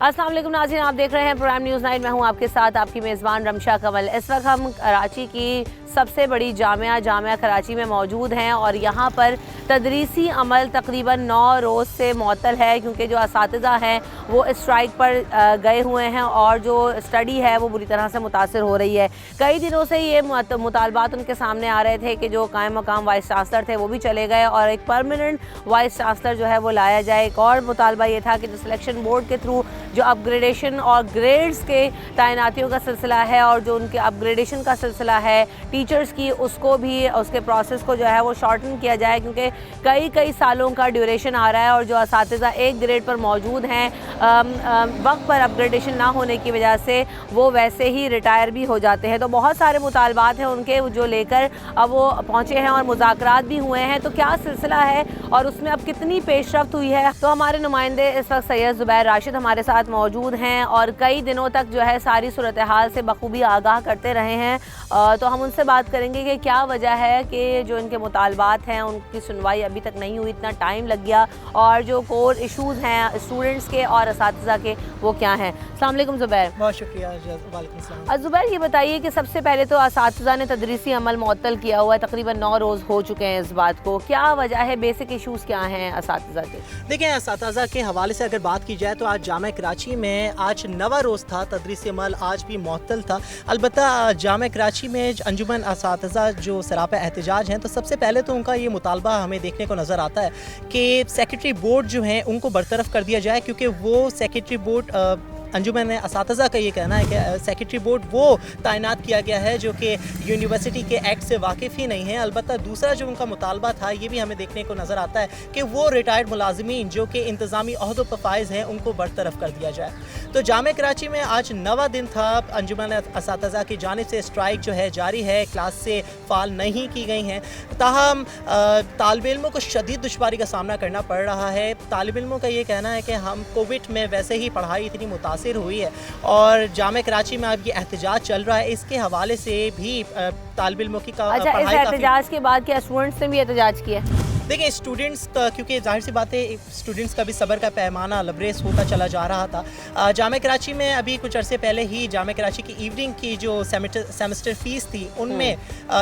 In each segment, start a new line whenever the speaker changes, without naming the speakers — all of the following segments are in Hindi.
अस्सलाम वालेकुम नाज़रीन, आप देख रहे हैं प्रोग्राम न्यूज़ 9। मैं हूं आपके साथ आपकी मेज़बान रमशा कमल। इस वक्त हम कराची की सबसे बड़ी जामिया कराची में मौजूद हैं और यहाँ पर तदरीसी अमल तकरीबन 9 रोज़ से मुअत्तल है, क्योंकि जो असातिज़ा हैं वो स्ट्राइक पर गए हुए हैं और जो स्टडी है वो बुरी तरह से मुतासर हो रही है। कई दिनों से ये मुतालबात उनके सामने आ रहे थे कि जो कायम मकाम वाइस चांसलर थे वो भी चले गए और एक परमानेंट वाइस चांसलर जो है वो लाया जाए। एक और मुतालबा ये था कि जो सिलेक्शन बोर्ड के थ्रू जो अपग्रेडेशन और ग्रेड्स के तैनातियों का सिलसिला है और जो उनके अपग्रेडेशन का सिलसिला है टीचर्स की, उसको भी उसके प्रोसेस को जो है वो शॉर्टन किया जाए, क्योंकि कई सालों का ड्यूरेशन आ रहा है और जो असातिज़ा एक ग्रेड पर मौजूद हैं वक्त पर अपग्रेडेशन ना होने की वजह से वो वैसे ही रिटायर भी हो जाते हैं। तो बहुत सारे मुतालबात हैं उनके जो लेकर अब वो पहुँचे हैं और मुज़ाकरात भी हुए हैं। तो क्या सिलसिला है और उसमें अब कितनी पेशरफ्त हुई है, तो हमारे नुमाइंदे इस वक्त सैयद ज़ुबैर राशिद हमारे साथ मौजूद हैं और कई दिनों तक जो है सारी सूरत हाल से बखूबी आगाह करते रहे हैं। तो हम उनसे बात करेंगे कि क्या वजह है कि जो इनके मुतालबात हैं उनकी सुनवाई अभी तक नहीं हुई, इतना टाइम लग गया, और जो कोर इशूज़ हैं स्टूडेंट्स के और असातिज़ा के वो क्या हैं। अस्सलाम वालेकुम ज़ुबैर।
बहुत शुक्रिया। वालेकुम सलाम।
ज़ुबैर, ये बताइए कि सबसे पहले तो असातिज़ा ने तदरीसी अमल मुअत्तल किया हुआ है, तकरीबन 9 रोज़ हो चुके हैं इस बात को, क्या वजह है, बेसिक इशूज़ क्या हैं असातिज़ा के?
देखिए, असातिज़ा के हवाले से अगर बात की जाए तो आज जामिया कराची में आज 9वां रोज़ था, तदरीसी अमल आज भी मुअत्तल था। अलबत्ता जामिया कराची में अंजुमन असातिज़ा जो सरापा एहतजाज हैं, तो सबसे पहले तो उनका ये मुतालबा हमें देखने को नज़र आता है कि सेक्रेटरी बोर्ड जो हैं उनको बरतरफ कर दिया जाए, क्योंकि वो सेक्रेटरी बोर्ड अंजुमन असातिज़ा का ये कहना है कि सेक्रेटरी बोर्ड वो तैनात किया गया है जो कि यूनिवर्सिटी के एक्ट से वाकिफ़ ही नहीं है। अलबत्ता दूसरा जो उनका मुतालबा था ये भी हमें देखने को नज़र आता है कि वो रिटायर्ड मुलाजिमीन जो कि इंतज़ामी अहदों पर फाइज हैं उनको बरतरफ कर दिया जाए। तो जामिया कराची में आज 9वां दिन था, अंजुमन असातिज़ा की जानिब से स्ट्राइक जो है जारी है, क्लास से फ़ाल नहीं की गई हैं। ताहम तालिब इल्मों को शदीद दुश्वारी का सामना करना पड़ रहा है। तालिब इल्मों का ये कहना है कि हम कोविड में वैसे ही पढ़ाई इतनी मुतासिर हुई है और जामिया कराची में अब ये एहतजाज चल रहा है, इसके हवाले से भी तालिब इल्मों की
अच्छा, इस एहतजाज के बाद क्या स्टूडेंट्स ने भी एहतजाज किया?
देखिए, स्टूडेंट्स का, क्योंकि जाहिर सी बात है स्टूडेंट्स का भी सब्र का पैमाना लबरेज होता चला जा रहा था। जामिया कराची में अभी कुछ अरसे पहले ही जामिया कराची की इवनिंग की जो सेमेस्टर फ़ीस थी उनमें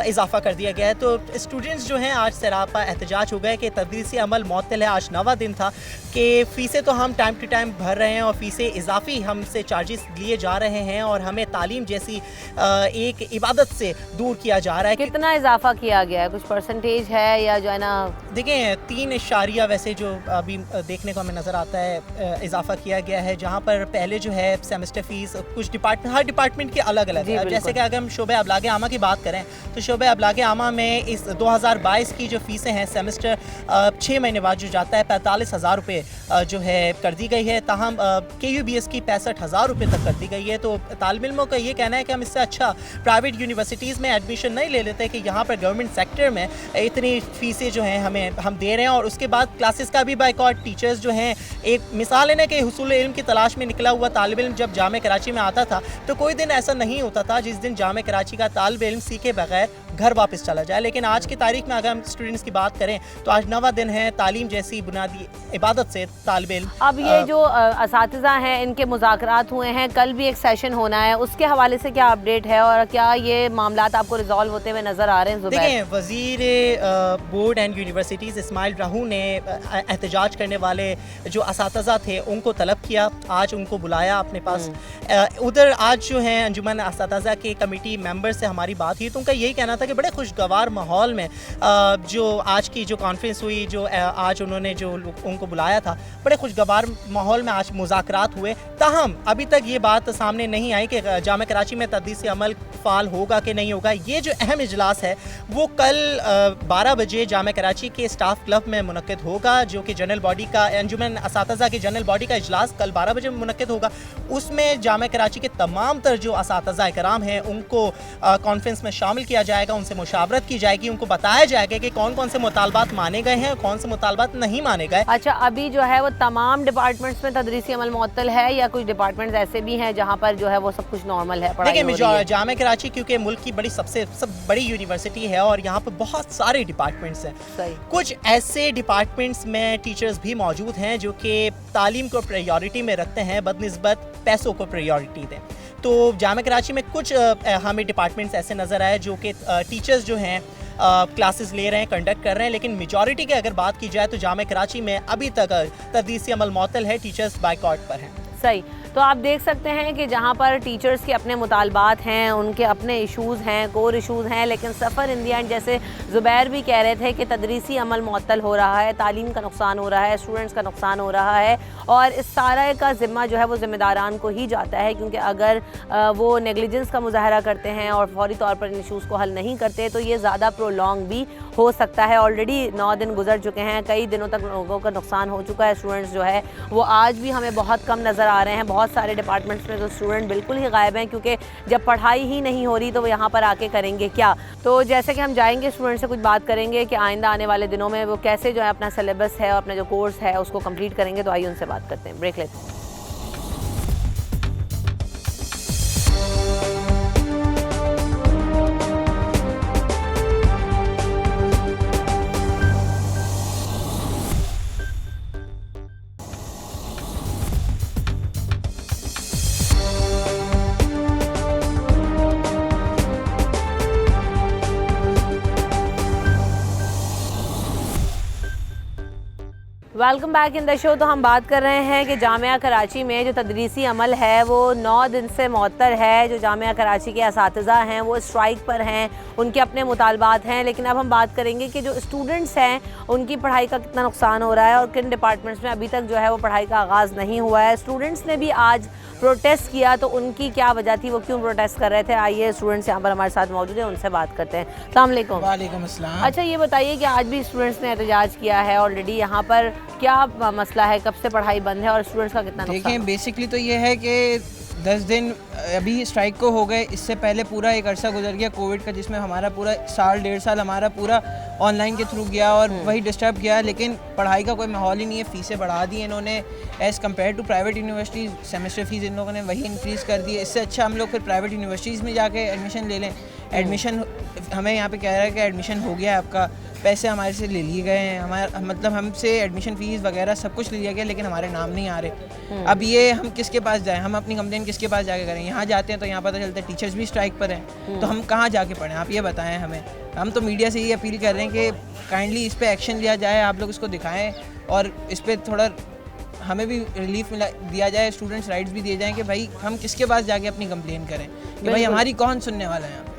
इजाफा कर दिया गया है। तो स्टूडेंट्स जो हैं आज सरापा एहतजाज हो गए कि तदरीसी अमल मुअत्तल है। आज 9वां दिन था कि फ़ीसें तो हम टाइम टू टाइम भर रहे हैं और फ़ीसें इजाफी हमसे चार्जेस लिए जा रहे हैं और हमें तालीम जैसी एक इबादत से दूर किया जा रहा है।
कितना इजाफा किया गया है, कुछ परसेंटेज है या जो है ना?
देखिए, 3 इशारिया वैसे जो अभी देखने को हमें नज़र आता है इजाफा किया गया है, जहाँ पर पहले जो है सेमेस्टर फ़ीस कुछ हर डिपार्टमेंट की अलग अलग है। जैसे कि अगर हम शोबे अबलाग आमा की बात करें तो शोबे अबलाग आमा में इस 2022 की जो फ़ीसें हैं सेमेस्टर 6 महीने बाद जो जाता है 45,000 रुपये जो है कर दी गई है। ताहम KUBS की 65,000 रुपये तक कर दी गई है। तो तालिब इल्मों का ये कहना है कि हम इससे अच्छा प्राइवेट यूनिवर्सिटीज़ में एडमिशन नहीं ले लेते कि यहाँ पर गवर्नमेंट सेक्टर में इतनी फ़ीसें जो हैं हम दे रहे हैं और उसके बाद क्लासेस का भी बाइकॉट। टीचर्स जो हैं, एक मिसाल है ना कि हुसूल इल्म की तलाश में निकला हुआ तालिब इल्म जब जामिया कराची में आता था तो कोई दिन ऐसा नहीं होता था जिस दिन जामिया कराची का तालिब इल्म सीखे बगैर घर वापस चला जाए। लेकिन आज की तारीख में अगर हम स्टूडेंट्स की बात करें तो आज 9वां दिन है, तालीम जैसी बुनियादी इबादत से तालिब इल्म।
अब ये जो असातिज़ा हैं इनके मुज़ाकरात हुए हैं, कल भी एक सेशन होना है, उसके हवाले से क्या अपडेट है और क्या ये मामलात आपको रिजॉल्व होते हुए नज़र आ रहे हैं?
देखिए, वज़ीर बोर्ड एंड यूनिवर्सिटीज़ इस्माइल राहू ने एहतजाज करने वाले जो असातिज़ा थे उनको तलब किया, आज उनको बुलाया अपने पास। उधर आज जो है अंजुमन असातिज़ा के कमेटी मेंबर से हमारी बात हुई तो उनका यही कहना था कि बड़े खुशगवार माहौल में जो आज की जो कॉन्फ्रेंस हुई, जो आज उन्होंने जो उनको बुलाया था, बड़े खुशगवार माहौल में आज मुज़ाकरात हुए। ताहम अभी तक ये बात सामने नहीं आई कि जामिया कराची में तदरीसी अमल फ़ाल होगा कि नहीं होगा। ये जो अहम इजलास है वो कल 12 बजे जामिया कराची के स्टाफ क्लब में मुनक्किद होगा, जो कि जनरल बॉडी का अंजुमन असातिज़ा की जनरल बॉडी का इजलास कल 12 बजे मुनक्किद होगा। उसमें जामिया कराची के तमाम तर जो असातिज़ा कराम हैं उनको कॉन्फ्रेंस में शामिल किया जाएगा, जाएगा, उनसे मुशावरत की जाएगी, उनको बताया जाएगा कि कौन कौन से मुतालबात माने गए हैं और कौन से मुतालबात नहीं माने गए।
अच्छा, अभी जो है वो तमाम डिपार्टमेंट्स में तदरीसी अमल मुअत्तल है या कुछ डिपार्टमेंट्स ऐसे भी हैं जहाँ पर जो है वो सब कुछ नॉर्मल है, पढ़ाई हो रही है?
जामिया कराची क्योंकि मुल्क की सबसे बड़ी यूनिवर्सिटी है और यहाँ पर बहुत सारे डिपार्टमेंट्स हैं।
सही।
कुछ ऐसे डिपार्टमेंट्स में टीचर्स भी मौजूद हैं जो कि तालीम को प्रायोरिटी में रखते हैं बदनिस्बत पैसों को प्रायोरिटी दें। तो जामिया कराची में कुछ हमें डिपार्टमेंट्स ऐसे नज़र आए जो कि टीचर्स जो हैं क्लासेस ले रहे हैं, कंडक्ट कर रहे हैं, लेकिन मेजॉरिटी की अगर बात की जाए तो जामिया कराची में अभी तक तदरीसी अमल मुअत्तल है, टीचर्स बाइकआउट पर हैं।
सही। तो आप देख सकते हैं कि जहाँ पर टीचर्स के अपने मुतालबात हैं, उनके अपने इशूज़ हैं, कोर इशूज़ हैं, लेकिन सफ़र इन दी एंड जैसे ज़ुबैर भी कह रहे थे कि तदरीसी अमल मुअत्तल हो रहा है, तालीम का नुकसान हो रहा है, स्टूडेंट्स का नुकसान हो रहा है और इस सारा का ज़िम्मा जो है वो ज़िम्मेदारान को ही जाता है, क्योंकि अगर वो नेगलिजेंस का मुजाहरा करते हैं और फौरी तौर पर इन इशूज़ को हल नहीं करते तो ये ज़्यादा प्रोलॉन्ग भी हो सकता है। ऑलरेडी 9 दिन गुजर चुके हैं, कई दिनों तक लोगों का नुकसान हो चुका है। स्टूडेंट्स जो है वो आज भी हमें बहुत कम नज़र आ रहे हैं, बहुत सारे डिपार्टमेंट्स में तो स्टूडेंट बिल्कुल ही गायब हैं, क्योंकि जब पढ़ाई ही नहीं हो रही तो वो यहाँ पर आके करेंगे क्या। तो जैसे कि हम जाएंगे स्टूडेंट से कुछ बात करेंगे कि आइंदा आने वाले दिनों में वो कैसे जो है अपना सिलेबस है और अपना जो कोर्स है उसको कंप्लीट करेंगे। तो आइए उनसे बात करते हैं, ब्रेक लेते हैं। Welcome back in the show. तो हम बात कर रहे हैं कि जामिया कराची में जो तदरीसी अमल है वो 9 दिन से मुअत्तल है। जो जामिया कराची के असातिज़ा हैं वो स्ट्राइक पर हैं, उनके अपने मुतालबात हैं। लेकिन अब हम बात करेंगे कि जो स्टूडेंट्स हैं उनकी पढ़ाई का कितना नुकसान हो रहा है और किन डिपार्टमेंट्स में अभी तक जो है वो पढ़ाई का आगाज़ नहीं हुआ है। स्टूडेंट्स ने भी आज प्रोटेस्ट किया, तो उनकी क्या वजह थी, वो क्यों प्रोटेस्ट कर रहे थे? आइए स्टूडेंट्स यहाँ पर हमारे साथ मौजूद हैं, उनसे बात करते हैं। अस्सलाम वालेकुम।
वालेकुम अस्सलाम।
अच्छा, ये बताइए कि आज भी स्टूडेंट्स ने एहतजाज किया है ऑलरेडी, यहाँ पर क्या मसला है, कब से पढ़ाई बंद है और स्टूडेंट्स का कितना नुकसान?
देखिए, बेसिकली तो ये है कि 10 दिन अभी स्ट्राइक को हो गए। इससे पहले पूरा एक अरसा गुजर गया कोविड का, जिसमें हमारा पूरा साल 1.5 साल हमारा पूरा ऑनलाइन के थ्रू गया और वही डिस्टर्ब किया। लेकिन पढ़ाई का कोई माहौल ही नहीं है। फ़ीसें बढ़ा दी इन्होंने as compared to private universities. Semester fees इन लोगों ने वही इंक्रीज़ कर दी है। इससे अच्छा हम लोग फिर प्राइवेट यूनिवर्सिटीज़ में जाके एडमिशन ले लें। एडमिशन हमें यहाँ पे कह रहा है कि एडमिशन हो गया है आपका, पैसे हमारे से ले लिए गए हैं, हमारा मतलब हमसे एडमिशन फ़ीस वगैरह सब कुछ ले लिया गया, लेकिन हमारे नाम नहीं आ रहे। अब ये हम किसके पास जाएं, हम अपनी कंप्लेन किसके पास जाके करें? यहाँ जाते हैं तो यहाँ पता चलता है टीचर्स भी स्ट्राइक पर हैं, तो हम कहाँ जाके पढ़ें? आप ये बताएं हमें। हम तो मीडिया से ये अपील कर रहे हैं कि काइंडली इस पर एक्शन लिया जाए, आप लोग इसको दिखाएँ और इस पर थोड़ा हमें भी रिलीफ दिया जाए, स्टूडेंट्स राइट्स भी दिए जाएँ कि भाई हम किसके पास जाके अपनी कंप्लेन करें कि भाई हमारी कौन सुनने वाला है यहाँ पे।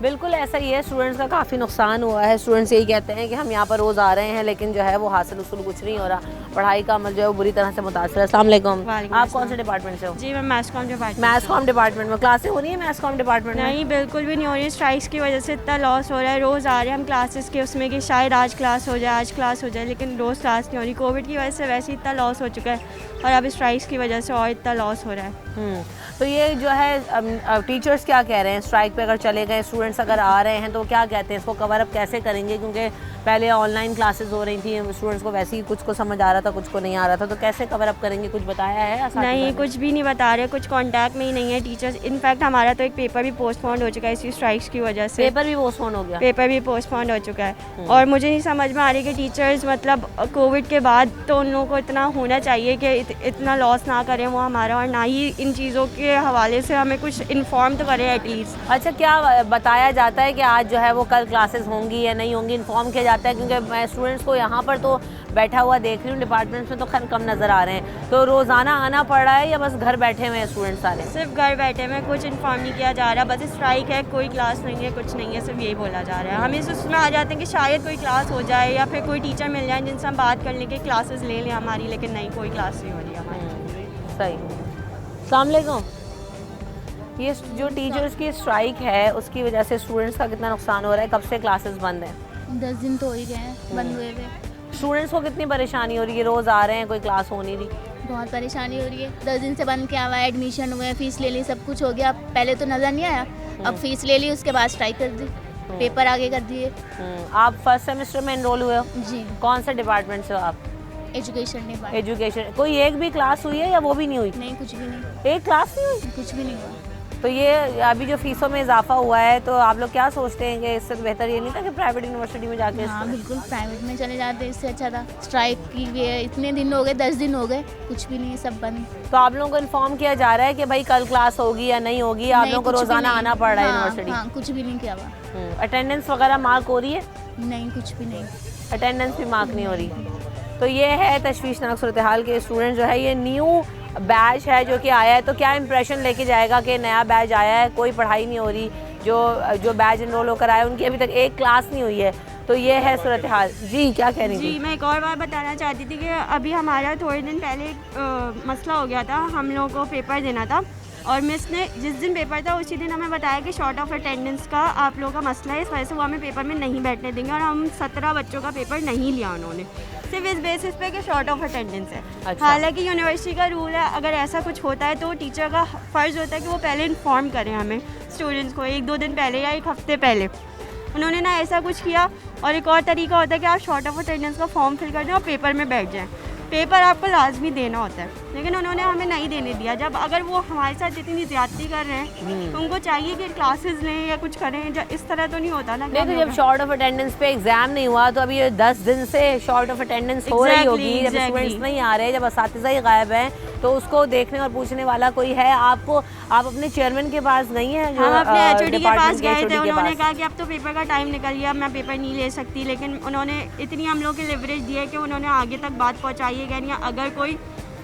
बिल्कुल ऐसा ही है, स्टूडेंट्स का काफ़ी नुकसान हुआ है। स्टूडेंट्स यही कहते हैं कि हम यहाँ पर रोज़ आ रहे हैं लेकिन जो है वो हासिल उसूल कुछ नहीं हो रहा, पढ़ाई का अमल जो है वो बुरी तरह से मुतासर है। अस्सलाम वालेकुम। आप कौन से डिपार्टमेंट से हो?
जी, मैं maths com department.
Maths com department में क्लासें हो रही है? मैथ्स कॉम डिपार्टमेंट में
नहीं, बिल्कुल भी नहीं हो रही है। स्ट्राइक्स की वजह से इतना लॉस हो रहा है। रोज़ आ रहे हैं हम क्लासेस के उसमें कि शायद आज क्लास हो जाए, आज क्लास हो जाए, लेकिन रोज़ क्लास नहीं हो रही। कोविड की वजह से वैसे ही इतना लॉस हो चुका है और अब स्ट्राइक्स की वजह से और इतना लॉस हो रहा है।
तो ये जो है टीचर्स क्या कह रहे हैं? स्ट्राइक पे अगर चले गए, स्टूडेंट्स अगर आ रहे हैं तो क्या कहते हैं, इसको कवर अप कैसे करेंगे? क्योंकि पहले ऑनलाइन क्लासेस हो रही थी, स्टूडेंट्स को वैसे ही कुछ को समझ आ रहा था, कुछ को नहीं आ रहा था, तो कैसे कवर अप करेंगे? कुछ बताया है?
नहीं, कुछ भी नहीं बता रहे, कुछ कांटेक्ट में ही नहीं है टीचर्स। इनफैक्ट हमारा तो एक पेपर भी पोस्टपोन्ड हो चुका है इसी स्ट्राइक्स की वजह से।
पेपर भी पोस्टपोन हो गया?
पेपर भी पोस्टपोन्ड हो चुका है और मुझे नहीं समझ में आ रही कि टीचर्स मतलब कोविड के बाद तो उन लोगों को इतना होना चाहिए कि इतना लॉस ना करें वो हमारा, और ना ही इन चीज़ों के हवाले से हमें कुछ इन्फॉर्म तो करें एटलीस्ट।
अच्छा, क्या बताया जाता है कि आज जो है वो कल क्लासेस होंगी या नहीं होंगी? इन्फॉर्म किया जाता है? क्योंकि मैं स्टूडेंट्स को यहाँ पर तो बैठा हुआ देख रही हूँ, डिपार्टमेंट्स में तो खैर कम नज़र आ रहे हैं। तो रोज़ाना आना पड़ रहा है या बस घर बैठे हुए हैं स्टूडेंट्स सारे?
सिर्फ घर बैठे में, कुछ इन्फॉर्म नहीं किया जा रहा, बस स्ट्राइक है, कोई क्लास नहीं है, कुछ नहीं है, सिर्फ यही बोला जा रहा है। हम इस उसमें आ जाते हैं कि शायद कोई क्लास हो जाए या फिर कोई टीचर मिल जाए जिनसे हम बात कर लें कि क्लासेस ले लें हमारी, लेकिन नहीं, कोई क्लास नहीं हो रही हमारी।
सही। अस्सलाम वालेकुम। ये जो टीचर्स की स्ट्राइक है उसकी वजह से स्टूडेंट्स का कितना नुकसान हो रहा है? कब से क्लासेस बंद हैं?
10 दिन तो हो ही गए हैं बंद हुए हुए।
स्टूडेंट्स को कितनी परेशानी हो रही है? रोज़ आ रहे हैं, कोई क्लास हो नहीं रही।
बहुत परेशानी हो रही है। 10 दिन से बंद किया हुआ है, एडमिशन हुए, फीस ले ली, सब कुछ हो गया। पहले तो नज़र नहीं आया, अब फीस ले ली, उसके बाद स्ट्राइक कर दी। पेपर आगे कर दिए।
आप फर्स्ट सेमेस्टर में एनरोल हुए हो?
जी,
कौन सा डिपार्टमेंट से हो आप?
Education department.
एजुकेशन। कोई एक भी क्लास हुई है या वो भी नहीं हुई?
नहीं, कुछ भी नहीं,
एक क्लास नहीं हुई?
कुछ भी नहीं हुआ।
तो ये अभी जो फीसों में इजाफा हुआ है, तो आप लोग क्या सोचते हैं कि इससे बेहतर ये नहीं था कि प्राइवेट यूनिवर्सिटी में जाके
हाँ
इसको-
बिल्कुल, प्राइवेट में चले जाते, इससे अच्छा था। स्ट्राइक की हुई है, इतने दिन हो गए, 10 दिन हो गए, कुछ भी नहीं, सब बंद।
तो आप लोगों को इन्फॉर्म किया जा रहा है कि भाई कल क्लास होगी या नहीं होगी? आप
नहीं,
लोगों को
कुछ भी
रोजाना
नहीं।
आना पड़ रहा है
हाँ,
यूनिवर्सिटी?
हाँ, कुछ भी नहीं किया हुआ।
अटेंडेंस वगैरह मार्क हो रही है?
नहीं, कुछ भी नहीं।
अटेंडेंस भी मार्क नहीं हो रही। तो ये है तशवीशनाक सूरत हाल के स्टूडेंट जो है, ये न्यू बैच है जो कि आया है, तो क्या इंप्रेशन लेके जाएगा कि नया बैच आया है, कोई पढ़ाई नहीं हो रही, जो बैच इनरोल होकर आया उनकी अभी तक एक क्लास नहीं हुई है। तो ये है सूरत हाल। जी क्या कह रही
जी,
थी?
मैं एक और बात बताना चाहती थी कि अभी हमारा थोड़े दिन पहले एक मसला हो गया था। हम लोगों को पेपर देना था और मिस ने जिस दिन पेपर था उसी दिन हमें बताया कि शॉर्ट ऑफ अटेंडेंस का आप लोगों का मसला है, इस वजह से वो हमें पेपर में नहीं बैठने देंगे। और हम 17 बच्चों का पेपर नहीं लिया उन्होंने, सिर्फ इस बेसिस पे कि शॉर्ट ऑफ अटेंडेंस है।
अच्छा।
हालांकि यूनिवर्सिटी का रूल है, अगर ऐसा कुछ होता है तो टीचर का फ़र्ज़ होता है कि वो पहले इन्फॉर्म करें हमें, स्टूडेंट्स को, 1-2 दिन पहले या 1 हफ्ते पहले। उन्होंने ना ऐसा कुछ किया। और एक और तरीका होता है कि आप शॉर्ट ऑफ अटेंडेंस का फॉर्म फिल कर दें और पेपर में बैठ जाएं। पेपर आपको लाजमी देना होता है, लेकिन उन्होंने हमें नहीं देने दिया। जब अगर वो हमारे साथ इतनी ज़्यादती कर रहे हैं तो उनको चाहिए कि क्लासेस लें या कुछ करें। इस तरह तो नहीं होता ना। कि
नहीं,
हम
तो
लोग-
जब शॉर्ट ऑफ अटेंडेंस पे एग्जाम नहीं हुआ तो अभी ये 10 दिन से शॉर्ट ऑफ अटेंडेंस हो रही होगी। जब
exactly.
स्टूडेंट्स नहीं आ रहे, जब असातिज़ा ही गायब हैं, तो उसको देखने और पूछने वाला कोई है? आपको आप अपने चेयरमैन के पास गई हैं? जो
हम अपने HOD के पास
डिपार्टमेंट
गए थे,
HOD के
उन्होंने
पास?
कहा कि अब तो पेपर का टाइम निकल गया, अब मैं पेपर नहीं ले सकती। लेकिन उन्होंने इतनी हम लोग के लिवरेज दी है कि उन्होंने आगे तक बात पहुंचाई है। यानी अगर कोई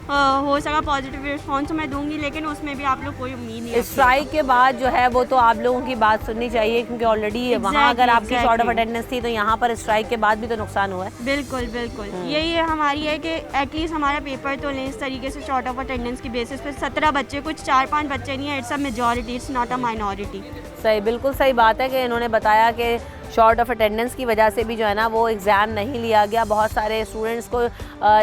हो सका पॉजिटिव रिस्पॉन्स तो मैं दूंगी, लेकिन उसमें भी आप लोग कोई उम्मीद नहीं रखिएगा।
स्ट्राइक के बाद जो है वो तो आप लोगों की बात सुननी चाहिए, क्योंकि ऑलरेडी वहाँ अगर आपकी शॉर्ट ऑफ अटेंडेंस थी तो यहाँ पर स्ट्राइक के बाद भी तो नुकसान हुआ है।
बिल्कुल बिल्कुल, यही है हमारी है कि एटलीस्ट हमारा पेपर तो लें इस तरीके से शॉर्ट ऑफ अटेंडेंस की बेसिस पे। 17 बच्चे, कुछ 4-5 बच्चे नहीं है, it's a majority, it's not a minority.
सही, बिल्कुल सही बात है कि इन्होंने बताया कि शॉर्ट ऑफ अटेंडेंस की वजह से भी जो है ना वो एग्ज़ाम नहीं लिया गया, बहुत सारे स्टूडेंट्स को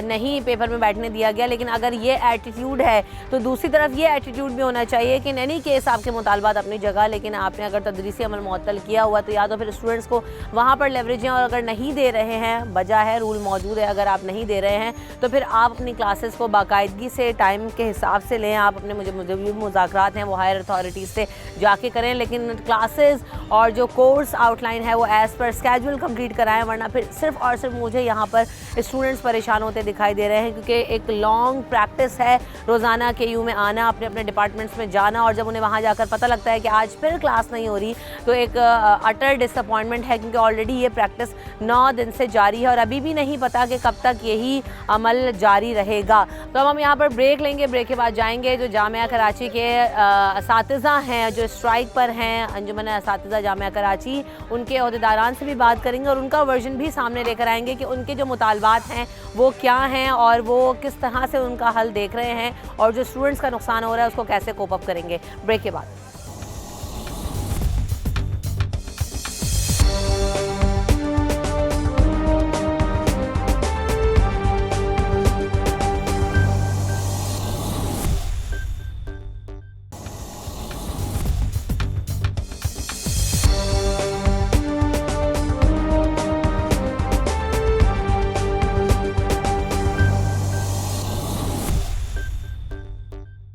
नहीं पेपर में बैठने दिया गया। लेकिन अगर ये एटीट्यूड है तो दूसरी तरफ ये एटीट्यूड भी होना चाहिए कि इन एनी केस आपके मुतालबात अपनी जगह, लेकिन आपने अगर तदरीसी अमल मुअत्तल किया हुआ तो या तो फिर स्टूडेंट्स को वहाँ पर लेवरेज हैं, और अगर नहीं दे रहे हैं, वजह है, रूल मौजूद है, अगर आप नहीं दे रहे हैं तो फिर आप अपनी क्लासेस को बाकायदगी से टाइम के हिसाब से लें। आप अपने मुझे मुज़ाकरात हैं वो हायर अथॉरिटीज़ से जाके करें, लेकिन क्लासेस और जो कोर्स आउटलाइन है वो एज़ पर स्केड्यूल कंप्लीट कराएं, वरना फिर सिर्फ और सिर्फ मुझे यहाँ पर स्टूडेंट्स परेशान होते दिखाई दे रहे हैं। क्योंकि एक लॉन्ग प्रैक्टिस है रोज़ाना KU में आना, अपने अपने डिपार्टमेंट्स में जाना, और जब उन्हें वहाँ जाकर पता लगता है कि आज फिर क्लास नहीं हो रही तो एक अटर डिसअपॉइंटमेंट है, क्योंकि ऑलरेडी ये प्रैक्टिस 9 दिन से जारी है और अभी भी नहीं पता कि कब तक यही अमल जारी रहेगा। तो अब हम यहाँ पर ब्रेक लेंगे, ब्रेक के बाद जाएंगे जो जामिया कराची के असातिज़ा हैं जो स्ट्राइक पर हैं, अंजुमन असातिज़ा जामिया कराची, उनके अहदेदारान से भी बात करेंगे और उनका वर्जन भी सामने लेकर आएंगे कि उनके जो मुतालबात हैं वो क्या हैं और वो किस तरह से उनका हल देख रहे हैं, और जो स्टूडेंट्स का नुकसान हो रहा है उसको कैसे कोप अप करेंगे। ब्रेक के बाद।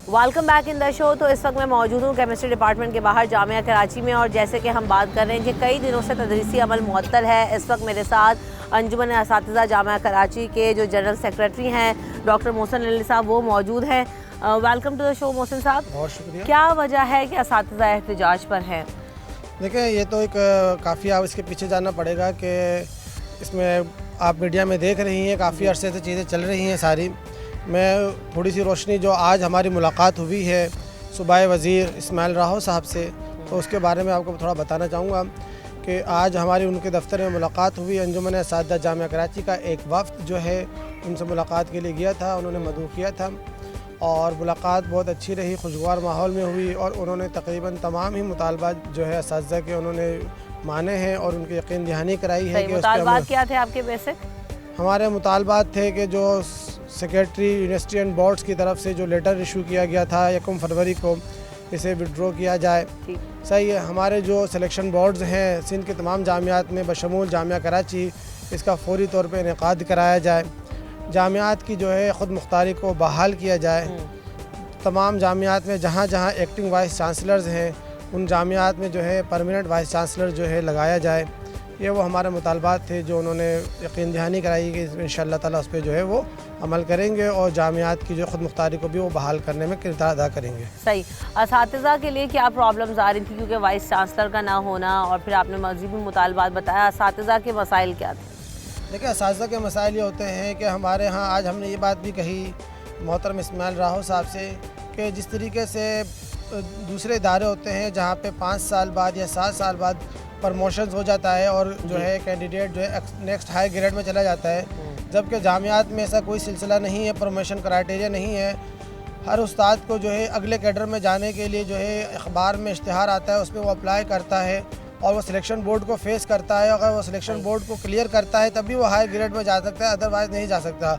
Welcome back in the show. तो इस वक्त मैं मौजूद हूँ केमिस्ट्री डिपार्टमेंट के बाहर जामिया कराची में, और जैसे कि हम बात कर रहे हैं कि कई दिनों से तदरीसी अमल मुअत्तल है। इस वक्त मेरे साथ अंजुमन असातिज़ा जामिया कराची के जो जनरल सेक्रेटरी हैं डॉक्टर मोहसिन अली साहब वो मौजूद हैं। Welcome to the show Mohsin sahab.
बहुत शुक्रिया।
क्या वजह है कि असातिज़ा एहतजाज पर हैं?
देखिए, ये तो एक काफ़ी आप इसके पीछे जाना पड़ेगा कि इसमें आप मीडिया में देख रही हैं काफ़ी अरसे से चीज़ें चल रही हैं सारी। मैं थोड़ी सी रोशनी, जो आज हमारी मुलाकात हुई है सूबाई वज़ीर इस्माइल राहो साहब से, तो उसके बारे में आपको थोड़ा बताना चाहूँगा कि आज हमारी उनके दफ्तर में मुलाकात हुई। अंजुमन असातिज़ा जामिया कराची का एक वफ़द जो है उनसे मुलाकात के लिए गया था, उन्होंने मदऊ किया था और मुलाकात बहुत अच्छी रही, खुशगवार माहौल में हुई और उन्होंने तकरीबन तमाम ही मुतालबात जो है असातिज़ा के उन्होंने माने हैं और उनकी यकीन दहानी कराई है कि
मुतालबात क्या थे आपके? बेसिक
हमारे मुतालबात थे कि जो सेक्रेटरी यूनिवर्सिटी एंड बोर्ड्स की तरफ से जो लेटर इशू किया गया था 1 फरवरी को इसे विड्रॉ किया जाए।
ठीक।
सही है। हमारे जो सिलेक्शन बोर्ड्स हैं सिंध के तमाम जामियात में बशमूल जामिया कराची, इसका फौरी तौर पे इनेकाद कराया जाए। जामियात की जो है ख़ुद मुख्तारी को बहाल किया जाए। तमाम जामियात में जहाँ जहाँ एक्टिंग वाइस चांसलर्स हैं उन जामियात में जो है परमानेंट वाइस चांसलर जो है लगाया जाए। ये वो हमारे मुतालबात थे जो उन्होंने यकीन दहानी कराई कि इंशाअल्लाह ताला उस पर जो है वो अमल करेंगे और जामियात की जो खुद मुख्तारी को भी वो बहाल करने में किरदार अदा करेंगे।
सही। असातिज़ा के लिए क्या प्रॉब्लम्स आ रही थी क्योंकि वाइस चांसलर का ना होना, और फिर आपने मज़ीद भी मुतालबात बताया, असातिज़ा के मसाइल क्या थे?
देखिए, असातिज़ा के मसाइल ये होते हैं कि हमारे यहाँ आज हमने ये बात भी कही मोहतरम इस्माइल राहो साहब से कि जिस तरीके से दूसरे इदारे होते हैं जहाँ पे 5 साल बाद या 7 साल बाद प्रमोशंस हो जाता है और जो है कैंडिडेट जो है नेक्स्ट हाई ग्रेड में चला जाता है, जबकि जामियात में ऐसा कोई सिलसिला नहीं है, प्रमोशन क्राइटेरिया नहीं है। हर उस्ताद को जो है अगले कैडर में जाने के लिए जो है अखबार में इश्तिहार आता है, उस पर वो अप्लाई करता है और वो सिलेक्शन बोर्ड को फेस करता है। अगर वो सिलेक्शन बोर्ड को क्लियर करता है तभी वो हाई ग्रेड में जा सकता है, अदरवाइज़ नहीं जा सकता।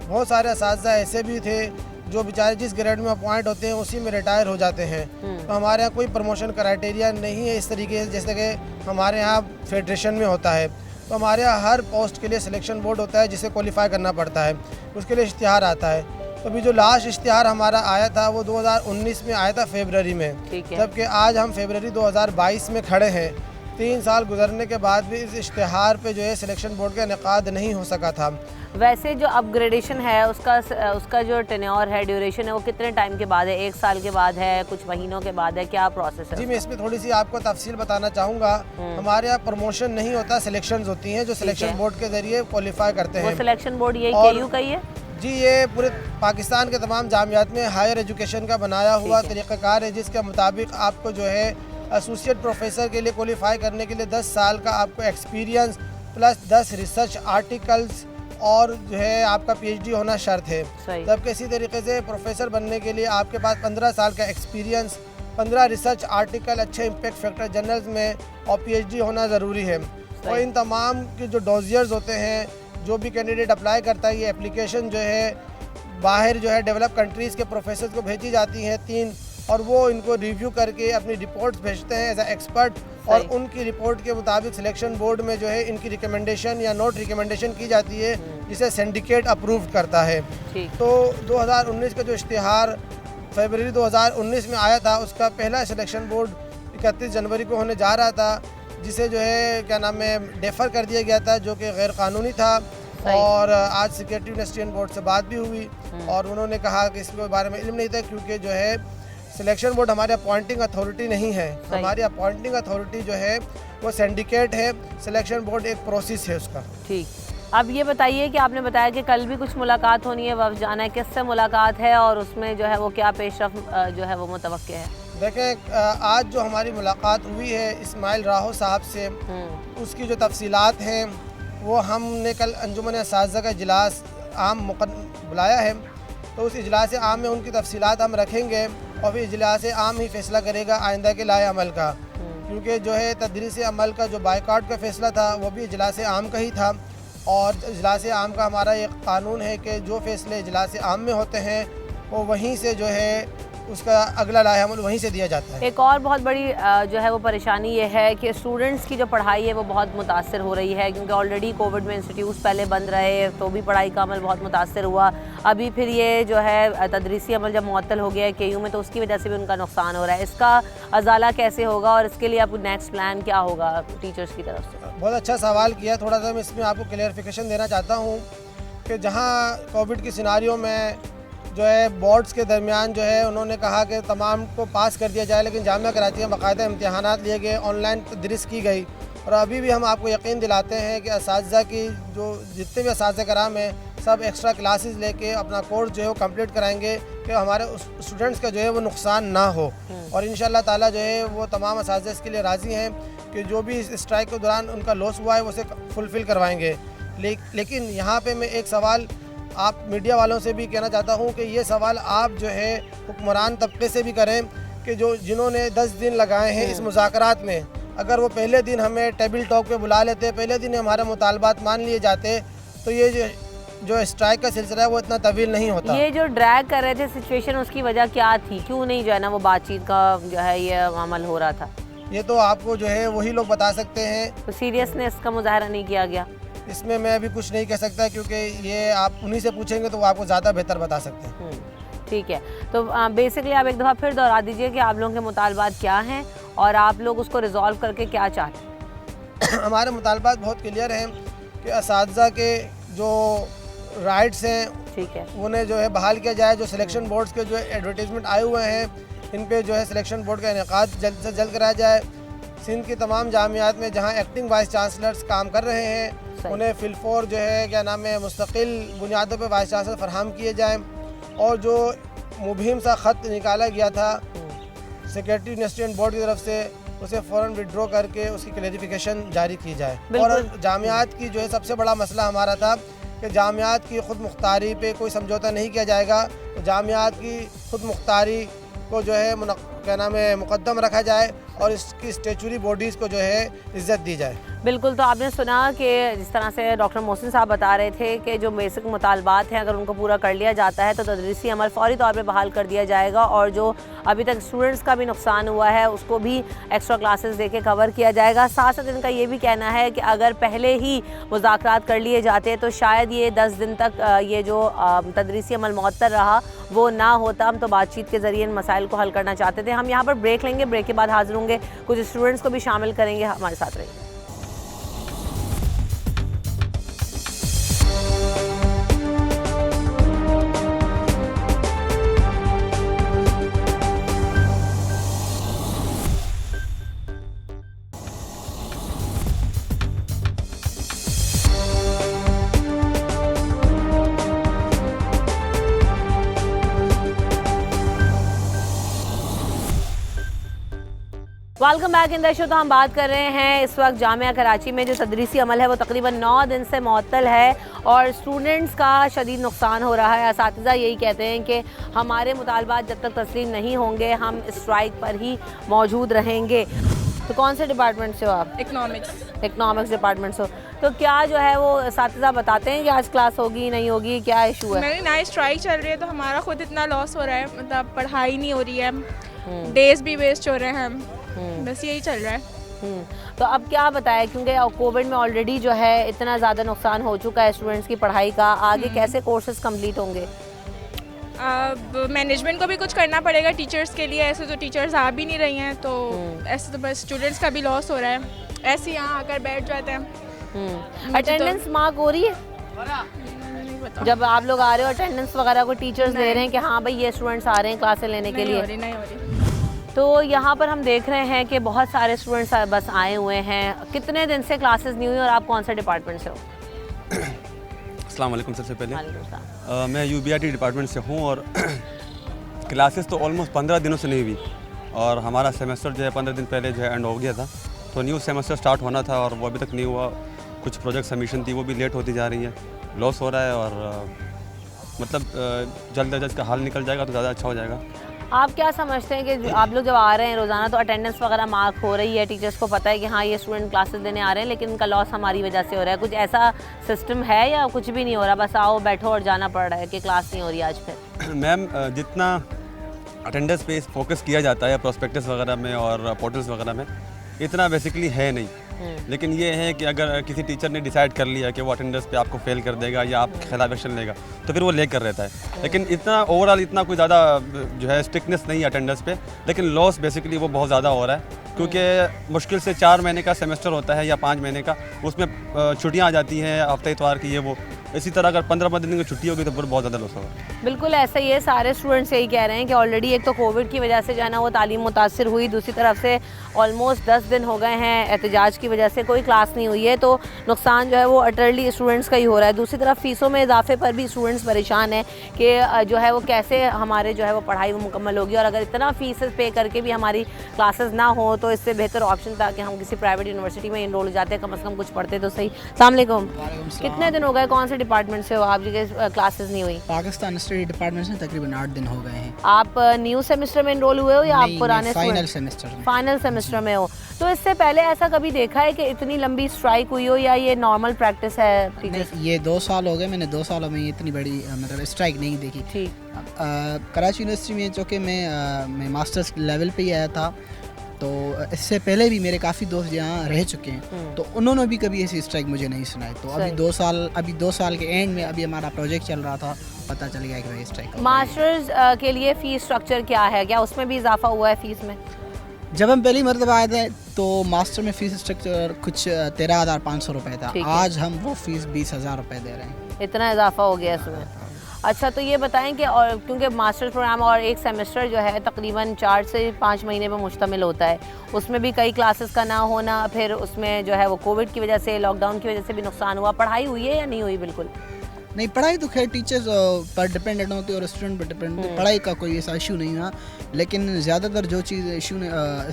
बहुत सारे असातिज़ा ऐसे भी थे जो बेचारे जिस ग्रेड में अपॉइंट होते हैं उसी में रिटायर हो जाते हैं। तो हमारे यहाँ कोई प्रमोशन क्राइटेरिया नहीं है इस तरीके से जैसे कि हमारे यहाँ फेडरेशन में होता है। तो हमारे यहाँ हर पोस्ट के लिए सिलेक्शन बोर्ड होता है जिसे क्वालिफाई करना पड़ता है, उसके लिए इश्तिहार आता है। तो अभी जो लास्ट इश्तिहार हमारा आया था वो 2019 में आया था फरवरी में, जबकि आज हम फरवरी 2022 में खड़े हैं। 3 साल गुजरने के बाद भी इस इश्तिहार पे जो है सिलेक्शन बोर्ड का इनेकाद नहीं हो सका था।
वैसे जो अपग्रेडेशन है उसका जो टेन्योर है, ड्यूरेशन है, वो कितने टाइम के बाद है? 1 साल के बाद है, कुछ महीनों के बाद है, क्या प्रोसेस है?
जी, मैं इसमें थोड़ी सी आपको तफसील बताना चाहूँगा। हमारे यहाँ प्रमोशन नहीं होता, सिलेक्शंस होती हैं जो सिलेक्शन बोर्ड के जरिए क्वालिफाई करते हैं।
वो सिलेक्शन बोर्ड ये KU का ही है?
जी, ये पूरे पाकिस्तान के तमाम जामियात में हायर एजुकेशन का बनाया हुआ तरीक़ाकार है, जिसके मुताबिक आपको जो है एसोसिएट प्रोफेसर के लिए क्वालिफाई करने के लिए 10 साल का आपको एक्सपीरियंस प्लस 10 रिसर्च आर्टिकल्स और जो है आपका PhD होना शर्त है। जबकि इसी तरीके से प्रोफेसर बनने के लिए आपके पास 15 साल का एक्सपीरियंस, 15 रिसर्च आर्टिकल अच्छे इम्पैक्ट फैक्टर जर्नल्स में और PhD होना ज़रूरी है। और इन तमाम के जो डोजियर्स होते हैं, जो भी कैंडिडेट अप्लाई करता है, ये एप्लीकेशन जो है बाहर जो है डेवलप कंट्रीज़ के प्रोफेसर को भेजी जाती हैं 3, और वो इनको रिव्यू करके अपनी रिपोर्ट्स भेजते हैं एज ए एक्सपर्ट, और उनकी रिपोर्ट के मुताबिक सिलेक्शन बोर्ड में जो है इनकी रिकमेंडेशन या नोट रिकमेंडेशन की जाती है जिसे सिंडिकेट अप्रूव करता है। तो 2019 का जो इश्तिहार फरवरी 2019 में आया था उसका पहला सिलेक्शन बोर्ड 31 जनवरी को होने जा रहा था, जिसे जो है क्या नाम है डेफर कर दिया गया था, जो कि गैर कानूनी था। और आज सिक्योरिटी इन्वेस्टिगेशन बोर्ड से बात भी हुई और उन्होंने कहा कि इसके बारे में इल्म नहीं था, क्योंकि जो है सिलेक्शन बोर्ड हमारी अपॉइंटिंग अथॉरिटी नहीं है। हमारी अपॉइंटिंग अथॉरिटी जो है वो सिंडिकेट है, सिलेक्शन बोर्ड एक प्रोसेस है उसका। ठीक।
अब ये बताइए कि आपने बताया कि कल भी कुछ मुलाकात होनी है, वफ़द जाना है, किससे मुलाकात है और उसमें जो है वो क्या पेशरफ जो है वो मुतवक्के है?
देखें, आज जो हमारी मुलाकात हुई है इस्माइल राहो साहब से, उसकी जो तफसीलात हैं वो हमने कल अंजुमन असातिज़ा का इजलास आम बुलाया है, तो उस इजलास आम में उनकी तफसीलात हम रखेंगे और फिर इजलास आम ही फ़ैसला करेगा आइंदा के लाए अमल का। क्योंकि जो है तदरीस अमल का जो बायकॉट का फ़ैसला था वो भी इजलास आम का ही था, और इजलास आम का हमारा एक कानून है कि जो फ़ैसले इजलास आम में होते हैं वो वहीं से जो है उसका अगला लाए अमल वहीं से दिया जाता है।
एक और बहुत बड़ी जो है वो परेशानी ये है कि स्टूडेंट्स की जो पढ़ाई है वो बहुत मुतासर हो रही है, क्योंकि ऑलरेडी कोविड में इंस्टीट्यूट्स पहले बंद रहे तो भी पढ़ाई का अमल बहुत मुतासर हुआ। अभी फिर ये जो है तदरीसी अमल जब मुअत्तल हो गया है KU में, तो उसकी वजह से भी उनका नुकसान हो रहा है। इसका अजाला कैसे होगा और इसके लिए आपको नेक्स्ट प्लान क्या होगा टीचर्स की तरफ से?
बहुत अच्छा सवाल किया। थोड़ा सा मैं इसमें आपको क्लियरिफिकेशन देना चाहता हूँ कि जहाँ कोविड की सिनारियों में जो है बोर्ड्स के दरमियान जो है उन्होंने कहा कि तमाम को पास कर दिया जाए, लेकिन जामिया कराची में बाकायदा इम्तहानात लिए गए, ऑनलाइन तदरीस की गई। और अभी भी हम आपको यकीन दिलाते हैं कि असातिज़ा की जो जितने भी असातिज़ा कराम हैं सब एक्स्ट्रा क्लासेस लेके अपना कोर्स जो है वो कंप्लीट कराएंगे कि हमारे स्टूडेंट्स का जो है वो नुकसान ना हो। और इंशाअल्लाह ताला जो है वो तमाम असातिज़ा इसके लिए राज़ी हैं कि जो भी इस स्ट्राइक के दौरान उनका लॉस हुआ है वो उसे फुलफ़िल करवाएँगे। लेकिन यहाँ पर मैं एक सवाल आप मीडिया वालों से भी कहना चाहता हूँ कि ये सवाल आप जो है हुक्मरान तबके से भी करें कि जिन्होंने 10 दिन लगाए हैं इस मुज़ाकरात में, अगर वो पहले दिन हमें टेबल टॉक पे बुला लेते, पहले दिन हमारे मुतालबात मान लिए जाते, तो ये जो जो स्ट्राइक का सिलसिला है वो इतना तवील नहीं होता।
ये जो ड्रैग कर रहे थे सिचुएशन, उसकी वजह क्या थी? क्यों नहीं जो है ना वो बातचीत का जो है ये अमल हो रहा था?
ये तो आपको जो है वही लोग बता सकते हैं।
तो सीरियसनेस का मुजाहरा नहीं किया गया?
इसमें मैं अभी कुछ नहीं कह सकता, क्योंकि ये आप उन्हीं से पूछेंगे तो वो आपको ज़्यादा बेहतर बता सकते हैं।
ठीक है, तो बेसिकली आप एक दफ़ा फिर दोहरा दीजिए कि आप लोगों के मुतालबात क्या हैं और आप लोग उसको रिजॉल्व करके क्या चाहते हैं?
हमारे मुतालबात बहुत क्लियर हैं कि असातिज़ा के जो राइट्स हैं
ठीक है,
उन्हें जो है बहाल किया जाए। जो सिलेक्शन बोर्ड्स के जो एडवर्टीज़मेंट आए हुए हैं इन पे जो है सिलेक्शन बोर्ड का इनेकाद जल्द से जल्द कराया जाए। सिंध की तमाम जामियात में जहाँ एक्टिंग वाइस चांसलर्स काम कर रहे हैं उन्हें फिलफोर जो है क्या नाम है मुस्तकिल बुनियादों पर वाइस चांसलर फराहम किए जाएँ। और जो मुबहिम सा ख़त निकाला गया था सेक्रेटरी यूनिवर्सिटी बोर्ड की तरफ से, उसे फ़ौरन विड्रॉ करके उसकी क्लैरिफिकेशन जारी की जाए। और जामियात की जो है सबसे बड़ा मसला हमारा था कि जामियात की ख़ुद मुख्तारी पे कोई समझौता नहीं किया जाएगा। तो जामियात की ख़ुद मुख्तारी को जो है क्या नाम है मुकद्दम रखा जाए और इसकी स्टेचुरी बॉडीज़ को जो है इज़्ज़त दी जाए।
बिल्कुल। तो आपने सुना कि जिस तरह से डॉक्टर मोहसिन साहब बता रहे थे कि जो बेसिक मुतालबात हैं अगर उनको पूरा कर लिया जाता है तो तदरीसी अमल फ़ौरी तौर पे बहाल कर दिया जाएगा और जो अभी तक स्टूडेंट्स का भी नुकसान हुआ है उसको भी एक्स्ट्रा क्लासेस देके कवर किया जाएगा। साथ साथ इनका ये भी कहना है कि अगर पहले ही मुज़ाकरात कर लिए जाते तो शायद ये 10 दिन तक ये जो तदरीसी अमल मुअत्तल रहा वो ना होता। हम तो बातचीत के ज़रिए इन मसाइल को हल करना चाहते थे। हम यहाँ पर ब्रेक लेंगे, ब्रेक के बाद हाजिर होंगे, कुछ स्टूडेंट्स को भी शामिल करेंगे। हमारे साथ रहिए। Welcome back in the show. तो हम बात कर रहे हैं इस वक्त जामिया कराची में जो तदरीसी अमल है वो तकरीबन 9 दिन से मुअत्तल है और स्टूडेंट्स का शदीद नुकसान हो रहा है। असातिज़ा यही कहते हैं कि हमारे मुतालबात जब तक तस्लीम नहीं होंगे हम स्ट्राइक पर ही मौजूद रहेंगे। तो कौन से डिपार्टमेंट से हो आप? इकनॉमिक्स डिपार्टमेंट से हो। तो क्या जो है वो असातिज़ा बताते हैं कि आज क्लास होगी नहीं होगी, क्या इशू है?
मेरी नई स्ट्राइक चल रही है तो हमारा खुद इतना लॉस हो रहा है, मतलब पढ़ाई नहीं हो रही है, डेज भी वेस्ट हो रहे हैं, बस यही चल रहा है।
तो अब क्या बताया, क्योंकि कोविड में ऑलरेडी जो है इतना ज़्यादा नुकसान हो चुका है स्टूडेंट्स की पढ़ाई का, आगे कैसे कोर्सेज कंप्लीट होंगे?
अब मैनेजमेंट को भी कुछ करना पड़ेगा टीचर्स के लिए। ऐसे तो टीचर्स आ भी नहीं रही हैं तो ऐसे तो बस स्टूडेंट्स का भी लॉस हो रहा है, ऐसे यहाँ आकर बैठ जाते हैं।
अटेंडेंस मार्क हो रही है? जब आप लोग आ रहे हो अटेंडेंस वगैरह को टीचर्स ले रहे हैं कि हाँ भाई ये स्टूडेंट्स आ रहे हैं क्लासें लेने के लिए?
नहीं हो रही।
तो यहाँ पर हम देख रहे हैं कि बहुत सारे स्टूडेंट्स बस आए हुए हैं। कितने दिन से क्लासेस नहीं हुई और आप कौन से डिपार्टमेंट से हो?
अस्सलाम वालेकुम। सबसे पहले मैं UBIT डिपार्टमेंट से हूँ और क्लासेस तो ऑलमोस्ट 15 दिनों से नहीं हुई और हमारा सेमेस्टर जो है 15 दिन पहले जो है एंड हो गया था। तो न्यू सेमेस्टर स्टार्ट होना था और वो अभी तक नहीं हुआ। कुछ प्रोजेक्ट सबमिशन थी वो भी लेट होती जा रही है, लॉस हो रहा है और मतलब जल्द अज जल्द का हाल निकल जाएगा तो ज़्यादा अच्छा हो जाएगा।
आप क्या समझते हैं कि आप लोग जब आ रहे हैं रोज़ाना तो अटेंडेंस वगैरह मार्क हो रही है, टीचर्स को पता है कि हाँ ये स्टूडेंट क्लासेस देने आ रहे हैं, लेकिन इनका लॉस हमारी वजह से हो रहा है, कुछ ऐसा सिस्टम है या कुछ भी नहीं हो रहा, बस आओ बैठो और जाना पड़ रहा है कि क्लास नहीं हो रही आज फिर?
मैम जितना अटेंडेंस पे फोकस किया जाता है प्रोस्पेक्टस वगैरह में और पोर्टल्स वगैरह में, इतना बेसिकली है नहीं। लेकिन ये है कि अगर किसी टीचर ने डिसाइड कर लिया कि वो अटेंडेंस पे आपको फेल कर देगा या आपके खिलाफ एक्शन लेगा तो फिर वो लेकर रहता है। लेकिन इतना ओवरऑल इतना कोई ज़्यादा जो है स्ट्रिक्टनेस नहीं है अटेंडेंस पे, लेकिन लॉस बेसिकली वो बहुत ज़्यादा हो रहा है क्योंकि मुश्किल से 4 महीने का सेमेस्टर होता है या 5 महीने का, उसमें छुट्टियाँ आ जाती हैं हफ्ते इतवार की, ये वो इसी तरह अगर 15-15 दिन की छुट्टी होगी तो फिर बहुत ज़्यादा लॉस होगा।
बिल्कुल ऐसा ही है, सारे स्टूडेंट्स यही कह रहे हैं कि ऑलरेडी एक तो कोविड की वजह से जो है ना वो तालीम मुतासिर हुई, दूसरी तरफ से ऑलमोस्ट 10 दिन हो गए हैं एहतजाज की वजह से कोई क्लास नहीं हुई है, तो नुकसान जो है वो अटरली स्टूडेंट्स का ही हो रहा है। दूसरी तरफ फ़ीसों में इजाफे पर भी स्टूडेंट्स परेशान हैं कि जो है वो कैसे हमारे जो है वो पढ़ाई वो मुकम्मल होगी, और अगर इतना फ़ीस पे करके भी हमारी क्लासेस ना हो तो इससे बेहतर ऑप्शन था कि हम किसी प्राइवेट यूनिवर्सिटी में इनरोल हो जाते, कम से कम कुछ पढ़ते तो सही। अस्सलाम वालेकुम। कितने दिन हो गए, कौन से से डिपार्टमेंट से हो आप, जो क्लासेस नहीं हुई?
पाकिस्तान स्टडी डिपार्टमेंट से तकरीबन 8 दिन हो गए हैं।
आप न्यू सेमेस्टर में एनरोल हुए हो या आप पुराने
फाइनल सेमेस्टर में?
फाइनल सेमेस्टर में हो। तो इससे पहले ऐसा कभी देखा है कि इतनी लंबी स्ट्राइक हुई हो, या ये नॉर्मल प्रैक्टिस है टीचर्स?
नहीं, ये 2 साल हो गए, मैंने 2 सालों में इतनी बड़ी मतलब स्ट्राइक नहीं देखी।
ठीक।
कराची यूनिवर्सिटी में जो कि मैं मास्टर्स लेवल पे ही आया था, तो इससे पहले भी मेरे काफ़ी दोस्त यहाँ रह चुके हैं, तो उन्होंने भी कभी ऐसी स्ट्राइक मुझे नहीं सुनाई। तो अभी 2 साल के एंड में अभी हमारा प्रोजेक्ट चल रहा था, पता चल गया कि भाई स्ट्राइक।
मास्टर्स के लिए फ़ीस स्ट्रक्चर क्या है, क्या उसमें भी इजाफा हुआ है फ़ीस में?
जब हम पहली मरतबा आए थे तो मास्टर में फ़ीस स्ट्रक्चर कुछ 13,500 रुपये था। आज हम वो फ़ीस 20,000 रुपये दे रहे हैं।
इतना इजाफा हो गया इसमें। अच्छा, तो ये बताएं कि और क्योंकि मास्टर्स प्रोग्राम और एक सेमेस्टर जो है तकरीबन 4 से 5 महीने पर मुश्तमिल होता है, उसमें भी कई क्लासेस का ना होना, फिर उसमें जो है वो कोविड की वजह से, लॉकडाउन की वजह से भी नुकसान हुआ। पढ़ाई हुई है या नहीं हुई? बिल्कुल
नहीं, पढ़ाई तो खैर टीचर्स पर डिपेंडेंट होती है और स्टूडेंट पर डिपेंडेंट, पढ़ाई का कोई ऐसा इशू नहीं था। लेकिन ज़्यादातर जो चीज़ इशू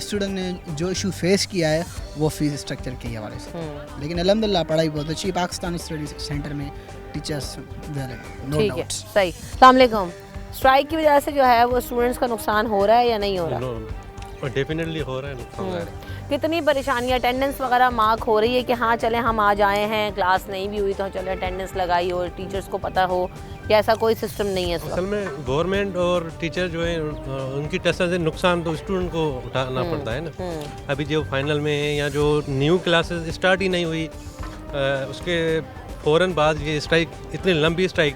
स्टूडेंट ने जो इशू फेस किया है वो फीस स्ट्रक्चर के हवाले से। लेकिन अल्हम्दुलिल्लाह पढ़ाई बहुत अच्छी, पाकिस्तान स्टडी सेंटर में टीचर्स
ठीक है। सही। अस्सलाम वालेकुम। स्ट्राइक की वजह से जो है वो स्टूडेंट्स का नुकसान हो रहा है या नहीं हो रहा?
डेफिनेटली हो रहा है नुकसान।
कितनी परेशानी, अटेंडेंस वगैरह मार्क हो रही है कि हाँ चले हम आज आए हैं, क्लास नहीं भी हुई तो चले अटेंडेंस लगाई हो, टीचर्स को पता हो, या ऐसा कोई सिस्टम नहीं है?
असल में गवर्नमेंट और टीचर जो है उनकी तरफ से नुकसान तो स्टूडेंट को उठाना पड़ता है ना। अभी जो फाइनल में है या जो न्यू क्लासेस स्टार्ट ही नहीं हुई, उसके फ़ौरन बाद ये स्ट्राइक, इतनी लंबी स्ट्राइक।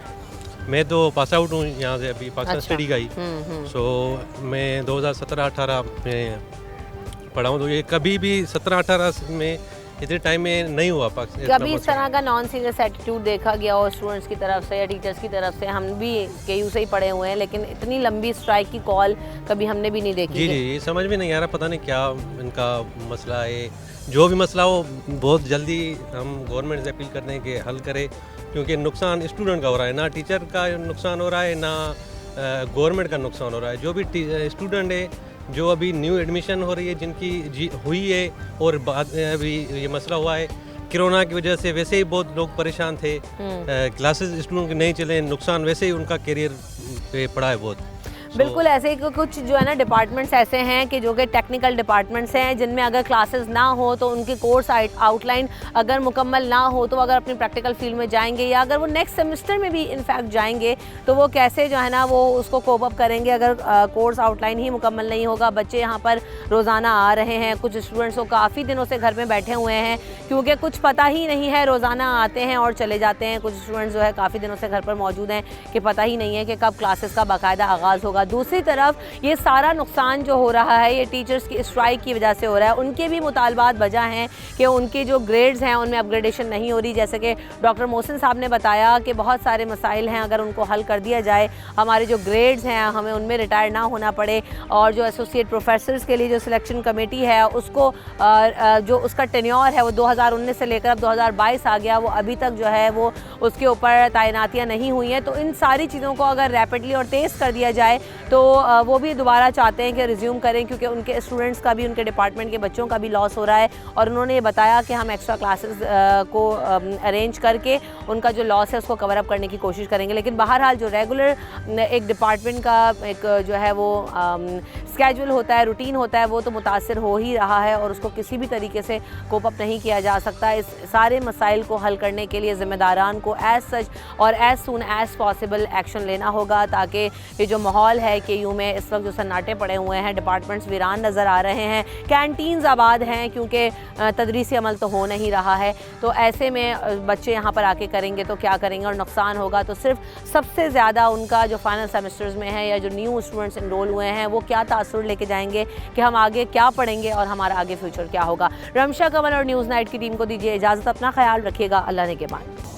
मैं तो पास आउट हूँ यहाँ से अभी पाकिस्तान स्टडी का ही। सो मैं 2017-18 में पढ़ा हूँ, तो ये कभी भी 17-18 में इतने टाइम में नहीं हुआ
कभी इस तरह का नॉन सीरियस एटीट्यूड देखा गया हो स्टूडेंट्स की तरफ से या टीचर्स की तरफ से? हम भी केयू से ही पढ़े हुए हैं, लेकिन इतनी लंबी स्ट्राइक की कॉल कभी हमने भी नहीं देखी।
जी, ये समझ में नहीं आ रहा, पता नहीं क्या इनका मसला है। जो भी मसला हो बहुत जल्दी हम गवर्नमेंट से अपील करते हैं कि हल करे, क्योंकि नुकसान स्टूडेंट का हो रहा है, ना टीचर का नुकसान हो रहा है, ना गवर्नमेंट का नुकसान हो रहा है। जो भी स्टूडेंट है, जो अभी न्यू एडमिशन हो रही है, जिनकी हुई है, और बाद में अभी ये मसला हुआ है कोरोना की वजह से, वैसे ही बहुत लोग परेशान थे, क्लासेस स्टूडेंट के नहीं चले, नुकसान वैसे ही उनका करियर पे पड़ा है बहुत।
बिल्कुल ऐसे ही कुछ जो है ना डिपार्टमेंट्स ऐसे हैं कि जो कि टेक्निकल डिपार्टमेंट्स हैं, जिनमें अगर क्लासेस ना हो तो उनकी कोर्स आउटलाइन अगर मुकम्मल ना हो तो अगर अपनी प्रैक्टिकल फील्ड में जाएंगे, या अगर वो नेक्स्ट सेमेस्टर में भी इनफैक्ट जाएंगे तो वो कैसे जो है ना वो उसको कोप अप करेंगे अगर कोर्स आउटलाइन ही मुकम्मल नहीं होगा। बच्चे यहाँ पर रोज़ाना आ रहे हैं, कुछ स्टूडेंट्स को काफ़ी दिनों से घर में बैठे हुए हैं क्योंकि कुछ पता ही नहीं है, रोज़ाना आते हैं और चले जाते हैं। कुछ स्टूडेंट्स जो है काफ़ी दिनों से घर पर मौजूद हैं कि पता ही नहीं है कि कब क्लासेस का बाकायदा आगाज़ होगा। दूसरी तरफ ये सारा नुकसान जो हो रहा है ये टीचर्स की स्ट्राइक की वजह से हो रहा है। उनके भी मुतालबात वजह हैं कि उनके जो ग्रेड्स हैं उनमें अपग्रेडेशन नहीं हो रही, जैसे कि डॉक्टर मोहसिन साहब ने बताया कि बहुत सारे मसाइल हैं, अगर उनको हल कर दिया जाए, हमारे जो ग्रेड्स हैं हमें उनमें रिटायर ना होना पड़े, और जो एसोसिएट प्रोफेसर्स के लिए जो सिलेक्शन कमेटी है उसको जो उसका टेन्योर है वो 2019 से लेकर अब 2022 आ गया, वो अभी तक जो है वो उसके ऊपर तैनातियाँ नहीं हुई हैं। तो इन सारी चीज़ों को अगर रैपिडली और तेज़ कर दिया जाए तो वो भी दोबारा चाहते हैं कि रिज्यूम करें, क्योंकि उनके स्टूडेंट्स का भी, उनके डिपार्टमेंट के बच्चों का भी लॉस हो रहा है। और उन्होंने ये बताया कि हम एक्स्ट्रा क्लासेस को अरेंज करके उनका जो लॉस है उसको कवर अप करने की कोशिश करेंगे। लेकिन बहरहाल जो रेगुलर एक डिपार्टमेंट का एक जो है वो स्केड्यूल होता है, रूटीन होता है, वो तो मुतासर हो ही रहा है और उसको किसी भी तरीके से कोप अप नहीं किया जा सकता। इस सारे मसाइल को हल करने के लिए ज़िम्मेदारान को एज़ सच और as soon as possible action लेना होगा, ताकि ये जो माहौल है KU में इस वक्त जो सन्नाटे पड़े हुए हैं, डिपार्टमेंट्स वीरान नज़र आ रहे हैं, कैंटीन्स आबाद हैं क्योंकि तदरीसी अमल तो हो नहीं रहा है। तो ऐसे में बच्चे यहाँ पर आके करेंगे तो क्या करेंगे, और नुकसान होगा तो सिर्फ सबसे ज़्यादा उनका जो फाइनल सेमेस्टर्स में है या जो न्यू स्टूडेंट्स इनरोल हुए हैं वो क्या तासुर लेके जाएंगे कि हम आगे क्या पढ़ेंगे और हमारा आगे फ्यूचर क्या होगा। रमशा कमल और न्यूज़ नाइट की टीम को दीजिए इजाज़त, अपना ख्याल रखिएगा, अल्लाह ने के बाद।